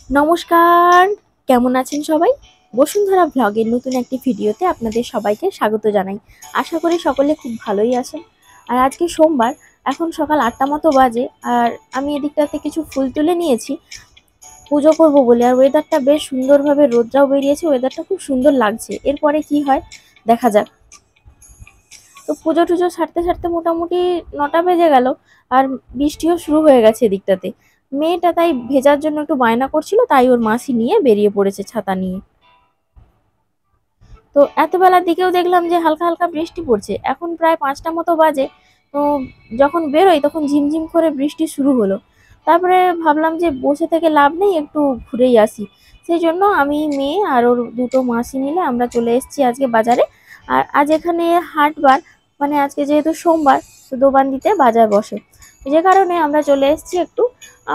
নমস্কার, কেমন আছেন সবাই? বসুন্ধরা ভ্লগের নতুন একটি ভিডিওতে আপনাদের সবাইকে স্বাগত জানাই। আশা করি সকলে খুব ভালোই আছেন। আর আজকে সোমবার, এখন সকাল ৮টা মতো বাজে। আর আমি এদিকটাতে কিছু ফুল তুলে নিয়েছি পুজো করব বলে। আর ওয়েদারটা বেশ সুন্দরভাবে, রোদটাও বেরিয়েছে, ওয়েদারটা খুব সুন্দর লাগছে। এরপরে কি হয় দেখা যাক। তো পুজো টুজো সারতে সারতে মোটামুটি ৯টা বেজে গেল। আর বৃষ্টিও শুরু হয়ে গেছে এদিকটাতে। মেয়েটা তাই ভেজার জন্য একটু বায়না করছিল, তাই ওর মাসি নিয়ে বেরিয়ে পড়েছে ছাতা নিয়ে। তো এত বেলার দিকেও দেখলাম যে হালকা হালকা বৃষ্টি পড়ছে। এখন প্রায় ৫টা মতো বাজে। তো যখন বেরোই তখন ঝিমঝিম করে বৃষ্টি শুরু হলো। তারপরে ভাবলাম যে বসে থেকে লাভ নেই, একটু ঘুরেই আসি। সেই জন্য আমি, মেয়ে আর ওর দুটো মাসি মিলে আমরা চলে এসেছি আজকে বাজারে। আর আজ এখানে হাটবার, মানে আজকে যেহেতু সোমবার, তো দোবান্দিতে বাজার বসে, যে কারণে আমরা চলে এসেছি একটু।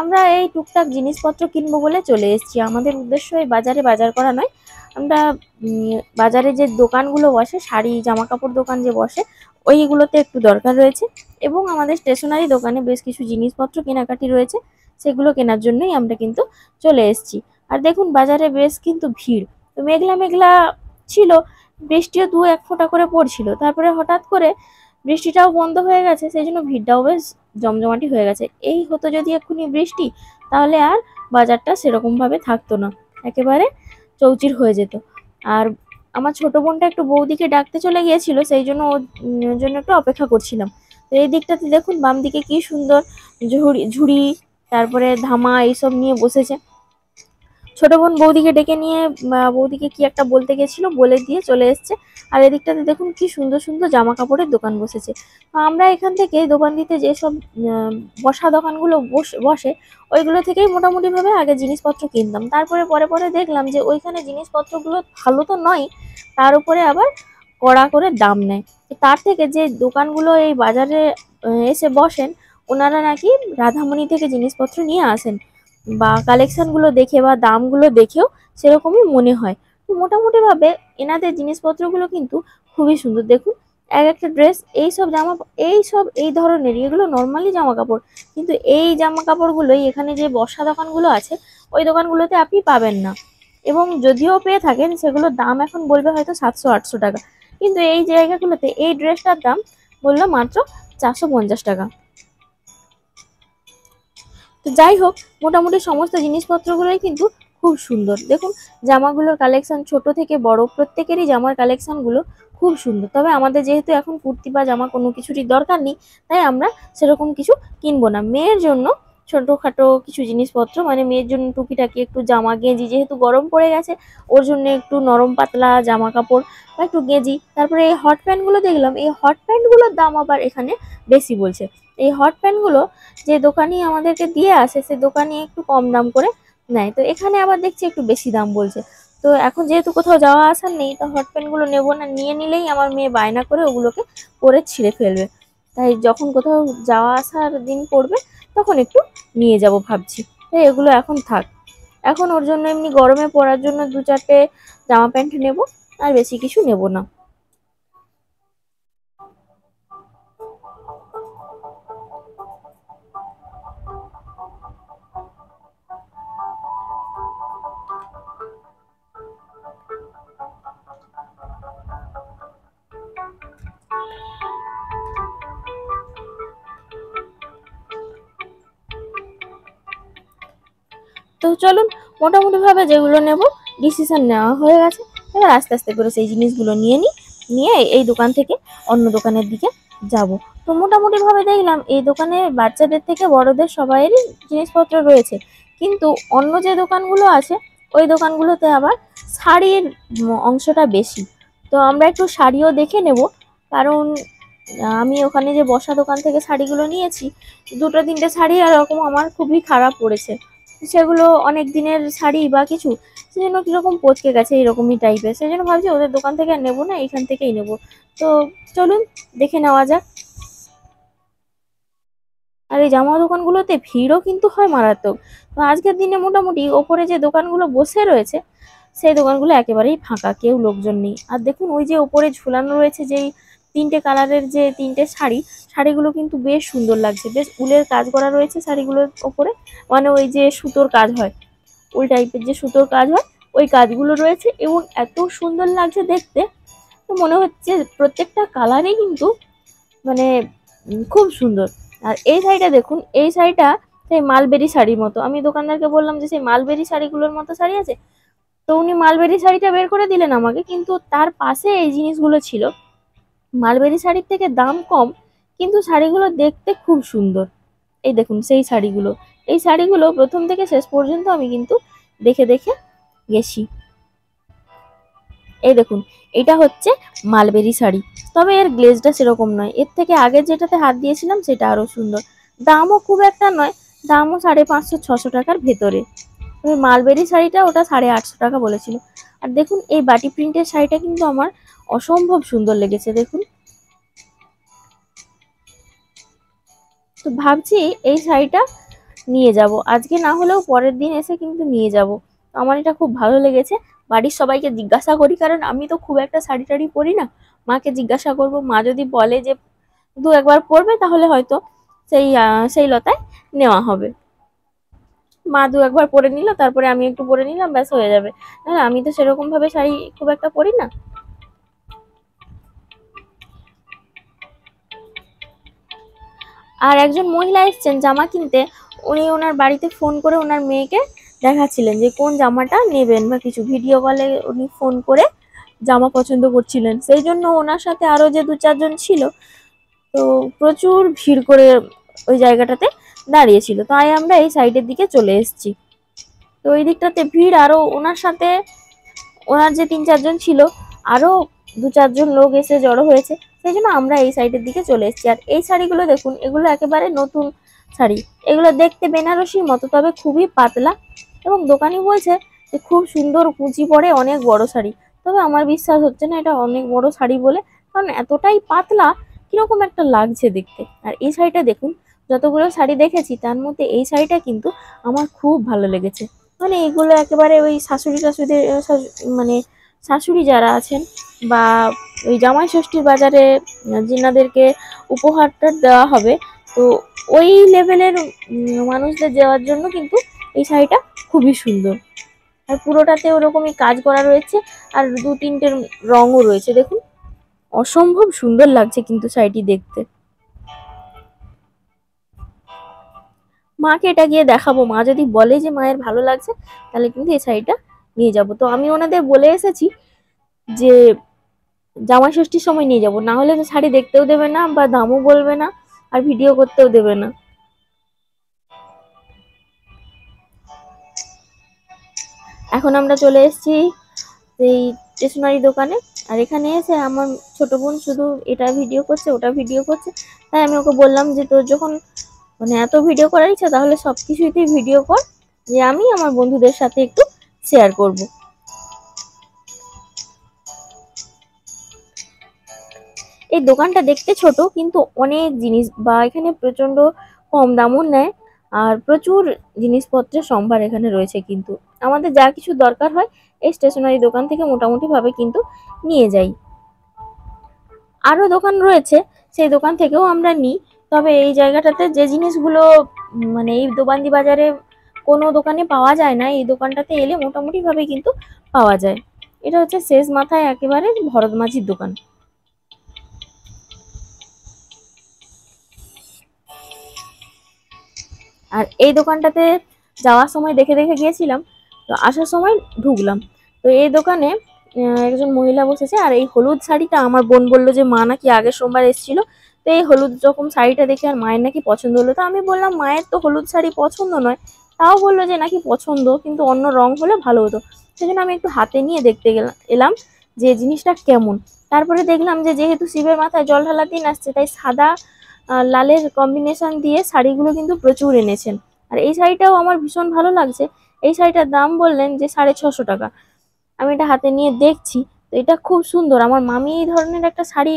আমরা এই টুকটাক জিনিসপত্র কিনবো বলে চলে এসেছি। আমাদের উদ্দেশ্য এই বাজারে বাজার করা নয়। আমরা বাজারে যে দোকানগুলো বসে, শাড়ি জামা কাপড় দোকান যে বসে, ওইগুলোতে একটু দরকার রয়েছে। এবং আমাদের স্টেশনারি দোকানে বেশ কিছু জিনিসপত্র কেনাকাটি রয়েছে, সেগুলো কেনার জন্যই আমরা কিন্তু চলে এসেছি। আর দেখুন বাজারে বেশ কিন্তু ভিড়। তো মেঘলা মেঘলা ছিল, বৃষ্টিও দু এক ফোঁটা করে পড়ছিল। তারপরে হঠাৎ করে বৃষ্টিটাও বন্ধ হয়ে গেছে, সেই জন্য ভিড়টাও বেশ জমজমাটি হয়ে গেছে। এই হতো যদি এক্ষুনি বৃষ্টি, তাহলে আর বাজারটা সেরকম ভাবে থাকতো না, একেবারে চৌচির হয়ে যেত। আর আমার ছোট বোনটা একটু বৌদিকে ডাকতে চলে গিয়েছিল, সেই জন্য ওর জন্য একটু অপেক্ষা করছিলাম। তো এই দিকটাতে দেখুন বাম দিকে কি সুন্দর ঝুড়ি ঝুড়ি, তারপরে ধামা এইসব নিয়ে বসেছে। ছোট বোন বৌদিকে ডেকে নিয়ে বৌদিকে কি একটা বলতে গেছিল, বলে দিয়ে চলে এসছে। আর এদিকটাতে দেখুন কি সুন্দর সুন্দর জামা কাপড়ের দোকান বসেছে। তো আমরা এখান থেকে দোকানটিতে যেসব বসা দোকানগুলো বসে, ওইগুলো থেকেই মোটামুটি ভাবে আগে জিনিসপত্র কিনতাম। তারপরে পরে পরে দেখলাম যে ওইখানে জিনিসপত্রগুলো ভালো তো নয়, তার উপরে আবার কড়া করে দাম নেয়। তো তার থেকে যে দোকানগুলো এই বাজারে এসে বসেন, ওনারা নাকি রাধামণি থেকে জিনিসপত্র নিয়ে আসেন, বা কালেকশনগুলো দেখে বা দামগুলো দেখেও সেরকমই মনে হয়। তো মোটামুটিভাবে এনাদের জিনিসপত্রগুলো কিন্তু খুবই সুন্দর। দেখুন এক একটা ড্রেস, এইসব জামা, এইসব এই ধরনেরই, এগুলো নর্মালি জামা কাপড়, কিন্তু এই জামা কাপড়গুলোই এখানে যে বসা দোকানগুলো আছে, ওই দোকানগুলোতে আপনি পাবেন না। এবং যদিও পেয়ে থাকেন, সেগুলোর দাম এখন বলবে হয়তো 700-800 টাকা, কিন্তু এই জায়গাগুলোতে এই ড্রেসটার দাম বললো মাত্র 450 টাকা। তো যাই হোক, মোটামুটি সমস্ত জিনিসপত্রগুলোই কিন্তু খুব সুন্দর। দেখুন জামাগুলোর কালেকশন ছোট থেকে বড় প্রত্যেকেরই জামার কালেকশনগুলো খুব সুন্দর। তবে আমাদের যেহেতু এখন কুর্তি বা জামা কোনো কিছুরই দরকার নেই, তাই আমরা সেরকম কিছু কিনবো না। মেয়ের জন্য ছোটোখাটো কিছু জিনিসপত্র, মানে মেয়ের জন্য টুকিটাকি একটু জামা গেঞ্জি, যেহেতু গরম পড়ে গেছে, ওর জন্য একটু নরম পাতলা জামা কাপড় বা একটু গেঞ্জি। তারপরে এই হট প্যান্টগুলো দেখলাম, এই হট প্যান্টগুলোর দাম আবার এখানে বেশি বলছে। এই হট প্যান্টগুলো যে দোকানি আমাদেরকে দিয়ে আসে, সে দোকানি একটু কম দাম করে নেয়, তো এখানে আবার দেখছি একটু বেশি দাম বলছে। তো এখন যেহেতু কোথাও যাওয়া আসার নেই, তো হট প্যান্টগুলো নেবো না, নিয়ে নিলেই আমার মেয়ে বায়না করে ওগুলোকে পরে ছিঁড়ে ফেলবে। তাই যখন কোথাও যাওয়া আসার দিন পড়বে, তখন একটু নিয়ে যাব ভাবছি। তাই এগুলো এখন থাক। এখন ওর জন্য এমনি গরমে পরার জন্য 2-4টে জামা প্যান্ট নেব, আর বেশি কিছু নেব না। তো চলুন, মোটামুটিভাবে যেগুলো নেব ডিসিশন নেওয়া হয়ে গেছে। এবার আস্তে আস্তে করে সেই জিনিসগুলো নিয়ে নিই, নিয়ে এই দোকান থেকে অন্য দোকানের দিকে যাব। তো মোটামুটিভাবে দেখলাম এই দোকানে বাচ্চাদের থেকে বড়দের সবাইয়েরই জিনিসপত্র রয়েছে, কিন্তু অন্য যে দোকানগুলো আছে, ওই দোকানগুলোতে আবার শাড়ির অংশটা বেশি। তো আমরা একটু শাড়িও দেখে নেব, কারণ আমি ওখানে যে বসা দোকান থেকে শাড়িগুলো নিয়েছি, 2-3টে শাড়ি এরকম আমার খুবই খারাপ পড়েছে। সেগুলো অনেক দিনের শাড়ি বা কিছু, সেজন্য কীরকম পচকে গেছে এরকমই টাইপের। সেই জন্য ভাবছি ওদের দোকান থেকে আর নেবো না, এখান থেকেই নেব। তো চলুন দেখে নেওয়া যাক। আর এই জামা দোকানগুলোতে ভিড়ও কিন্তু হয় মারাত্মক। তো আজকের দিনে মোটামুটি ওপরে যে দোকানগুলো বসে রয়েছে, সেই দোকানগুলো একেবারেই ফাঁকা, কেউ লোকজন নেই। আর দেখুন ওই যে ওপরে ঝুলানো রয়েছে যেই 3টে কালারের যে 3টে শাড়ি, শাড়িগুলো কিন্তু বেশ সুন্দর লাগছে, বেশ উলের কাজ করা রয়েছে শাড়িগুলোর ওপরে, মানে ওই যে সুতোর কাজ হয়। ওই টাইপের যে সুতোর কাজ হয় ওই কাজগুলো রয়েছে এবং এত সুন্দর লাগছে দেখতে। তো মনে হচ্ছে প্রত্যেকটা কালারই কিন্তু মানে খুব সুন্দর। আর এই শাড়িটা দেখুন, এই শাড়িটা সেই মালবেরি শাড়ির মতো। আমি দোকানদারকে বললাম যে সেই মালবেরি শাড়িগুলোর মতো শাড়ি আছে, তো উনি মালবেরি শাড়িটা বের করে দিলেন আমাকে, কিন্তু তার পাশে এই জিনিসগুলো ছিল। মালবেরি শাড়ির থেকে দাম কম, কিন্তু শাড়িগুলো দেখতে খুব সুন্দর। এই দেখুন সেই শাড়িগুলো, এই শাড়িগুলো প্রথম থেকে শেষ পর্যন্ত আমি কিন্তু দেখে দেখে গেছি। এই দেখুন, এটা হচ্ছে মালবেরি শাড়ি, তবে এর গ্লেজটা সেরকম নয়, এর থেকে আগের যেটাতে হাত দিয়েছিলাম সেটা আরো সুন্দর। দামও খুব একটা নয়, দামও 550-600 টাকার ভেতরে। ওই মালবেরি শাড়িটা ওটা 850 টাকা বলেছিল। আর দেখুন এই বাটি প্রিন্টের শাড়িটা কিন্তু আমার অসম্ভব সুন্দর লেগেছে দেখুন। তো ভাবছি এই শাড়িটা নিয়ে যাব, আজকে না হলেও পরের দিন এসে কিন্তু নিয়ে যাব। আমার এটা খুব ভালো লেগেছে। বাড়ির সবাইকে জিজ্ঞাসা করি, কারণ আমি তো খুব একটা শাড়ি টাড়ি পরি না। মাকে জিজ্ঞাসা করব, মা যদি বলে যে দু একবার পরবে তাহলে হয়তো সেই লতায় নেওয়া হবে। মা দু একবার পরে নিল, তারপরে আমি একটু পরে নিলাম, ব্যাস হয়ে যাবে। না আমি তো সেরকম ভাবে শাড়ি খুব একটা পরি না। আর একজন মহিলা এসেছেন জামা কিনতে, উনি ওনার বাড়িতে ফোন করে ওনার মেয়েকে দেখাচ্ছিলেন যে কোন জামাটা নেবেন বা কিছু, ভিডিও কলে উনি ফোন করে জামা পছন্দ করছিলেন। সেই জন্য ওনার সাথে আরো যে 2-4 জন ছিল, তো প্রচুর ভিড় করে ওই জায়গাটাতে দাঁড়িয়েছিল, তাই আমরা এই সাইডের দিকে চলে এসেছি। তো ওই দিকটাতে ভিড়, আরো ওনার সাথে ওনার যে 3-4 জন ছিল আরো 2-4 জন লোক এসে জড়ো হয়েছে, সেই জন্য আমরা এই সাইডের দিকে চলে এসেছি। আর এই শাড়িগুলো দেখুন, এগুলো একেবারে নতুন শাড়ি, এগুলো দেখতে বেনারসির মতো, তবে খুবই পাতলা, এবং দোকানি বলছে যে খুব সুন্দর কুচি পড়ে, অনেক বড় শাড়ি। তবে আমার বিশ্বাস হচ্ছে না এটা অনেক বড় শাড়ি বলে, কারণ এতটাই পাতলা কিরকম একটা লাগছে দেখতে। আর এই শাড়িটা দেখুন, যতগুলো শাড়ি দেখেছি তার মধ্যে এই শাড়িটা কিন্তু আমার খুব ভালো লেগেছে। মানে এগুলো একেবারে ওই শাশুড়ি টাশুড়িদের মানে শাশুড়ি যারা আছেন, বা ওই জামাই ষষ্ঠীর বাজারে যিনাদেরকে উপহারটা দেওয়া হবে, তো ওই লেভেলের মানুষদের দেওয়ার জন্য কিন্তু এই শাড়িটা খুবই সুন্দর। আর পুরোটাতে ওরকমই কাজ করা রয়েছে, আর 2-3টে রঙও রয়েছে দেখুন, অসম্ভব সুন্দর লাগছে কিন্তু শাড়িটি দেখতে। মাকে এটা গিয়ে দেখাবো, মা যদি বলে যে মায়ের ভালো লাগছে তাহলে কিন্তু এই শাড়িটা নিয়ে যাব। তো আমি ওনাদের বলে এসেছি যে জামাই ষষ্ঠীর সময় নিয়ে যাব, না হলে তো শাড়ি দেখতেও দেবে না বা দামও বলবে না, আর ভিডিও করতেও দেবে না। এখন আমরা চলে এসেছি এই স্টেশনারি দোকানে। আর এখানে এসে আমার ছোট বোন শুধু এটা ভিডিও করছে ওটা ভিডিও করছে, তাই আমি ওকে বললাম যে তোর যখন মানে এত ভিডিও করার ইচ্ছা তাহলে সব কিছুতেই ভিডিও কর, যে আমি আমার বন্ধুদের সাথে একটু শেয়ার করব। এই দোকানটা দেখতে ছোট, কিন্তু অনেক জিনিস, বা এখানে প্রচন্ড কম দামও নেয়, আর প্রচুর জিনিসপত্রের সম্ভার এখানে রয়েছে। কিন্তু আমাদের যা কিছু দরকার হয় এই স্টেশনারি দোকান থেকে মোটামুটি ভাবে কিন্তু নিয়ে যাই। আরো দোকান রয়েছে, সেই দোকান থেকেও আমরা নিই। তবে এই জায়গাটাতে যে জিনিসগুলো মানে এই দোবান্দি বাজারে কোনো দোকানে পাওয়া যায় না, এই দোকানটাতে এলে মোটামুটি ভাবে কিন্তু পাওয়া যায়। এটা হচ্ছে শেষ মাথায় একেবারে ভরত মাঝির দোকান। আর এই দোকানটাতে যাওয়ার সময় দেখে দেখে গিয়েছিলাম, তো আসার সময় ঢুকলাম। তো এই দোকানে একজন মহিলা বসেছে, আর এই হলুদ শাড়িটা আমার বোন বললো যে মা নাকি আগের সোমবার এসেছিল, তো এই হলুদ রকম শাড়িটা দেখে আর মায়ের নাকি পছন্দ হলো। তো আমি বললাম মায়ের তো হলুদ শাড়ি পছন্দ নয়, তাও বললো যে নাকি পছন্দ, কিন্তু অন্য রং হলে ভালো হতো। সেজন্য আমি একটু হাতে নিয়ে দেখতে এলাম যে জিনিসটা কেমন। তারপরে দেখলাম যে যেহেতু শিবের মাথায় জল ঢালার দিন আসছে, তাই সাদা লালের কম্বিনেশন দিয়ে শাড়িগুলো কিন্তু প্রচুর এনেছেন। আর এই শাড়িটাও আমার ভীষণ ভালো লাগছে। এই শাড়িটার দাম বললেন যে 650 টাকা। আমি এটা হাতে নিয়ে দেখছি, তো এটা খুব সুন্দর। আমার মামি এই ধরনের একটা শাড়ি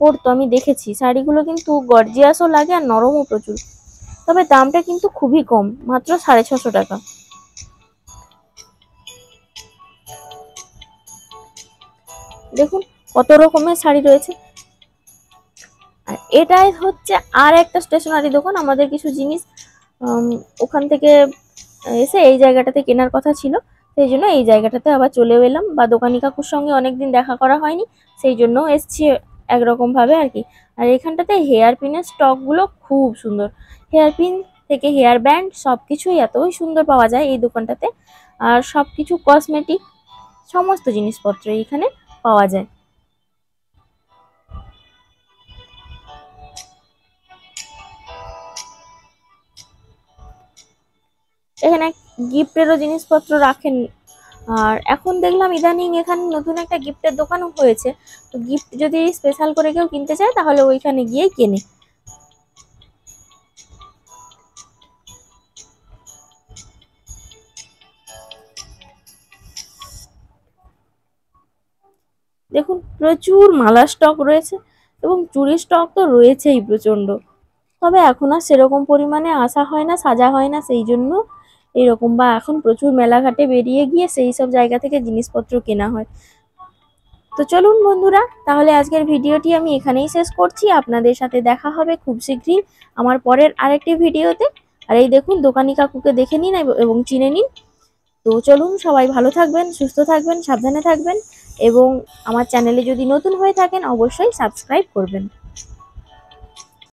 পরতো, আমি দেখেছি। শাড়িগুলো কিন্তু গর্জিয়াসও লাগে আর নরমও প্রচুর, তবে দামটা কিন্তু খুবই কম, মাত্র 650 টাকা। দেখুন কত রকমের শাড়ি রয়েছে। আর এটাই হচ্ছে আর একটা স্টেশনারি দোকান, আমাদের কিছু জিনিস ওখান থেকে এসে এই জায়গাটাতে কেনার কথা ছিল, সেই জন্য এই জায়গাটাতে আবার চলেও এলাম। বা দোকানি কাকুর সঙ্গে অনেকদিন দেখা করা হয়নি, সেই জন্য এসছি একরকম ভাবে আর কি। আর এখানটাতে হেয়ার পিনের স্টকগুলো খুব সুন্দর, হেয়ার পিন থেকে হেয়ার ব্যান্ড সবকিছুই এতই সুন্দর পাওয়া যায় এই দোকানটাতে। আর সবকিছু কসমেটিক সমস্ত জিনিসপত্র এখানে পাওয়া যায়। এখানে গিফটেরও জিনিসপত্র রাখেন। আর এখন দেখলাম ইদানিং এখানে নতুন একটা গিফটের দোকানও হয়েছে, তো গিফট যদি স্পেশাল করে কেউ কিনতে চায় তাহলে ওইখানে গিয়েই কেনে। দেখুন প্রচুর মালার স্টক রয়েছে, এবং চুড়ির স্টক তো রয়েছেই প্রচণ্ড। তবে এখন আর সেরকম পরিমাণে আসা হয় না, সাজা হয় না, সেই জন্য এরকম। বা এখন প্রচুর মেলাঘাটে বেরিয়ে গিয়ে সেই সব জায়গা থেকে জিনিসপত্র কেনা হয়। তো চলুন বন্ধুরা, তাহলে আজকের ভিডিওটি আমি এখানেই শেষ করছি। আপনাদের সাথে দেখা হবে খুব শীঘ্রই আমার পরের আরেকটি ভিডিওতে। আর এই দেখুন দোকানি কাকুকে দেখে নিন এবং চিনে নিন। তো চলুন, সবাই ভালো থাকবেন, সুস্থ থাকবেন, সাবধানে থাকবেন, এবং আমার চ্যানেলে যদি নতুন হয়ে থাকেন অবশ্যই সাবস্ক্রাইব করবেন।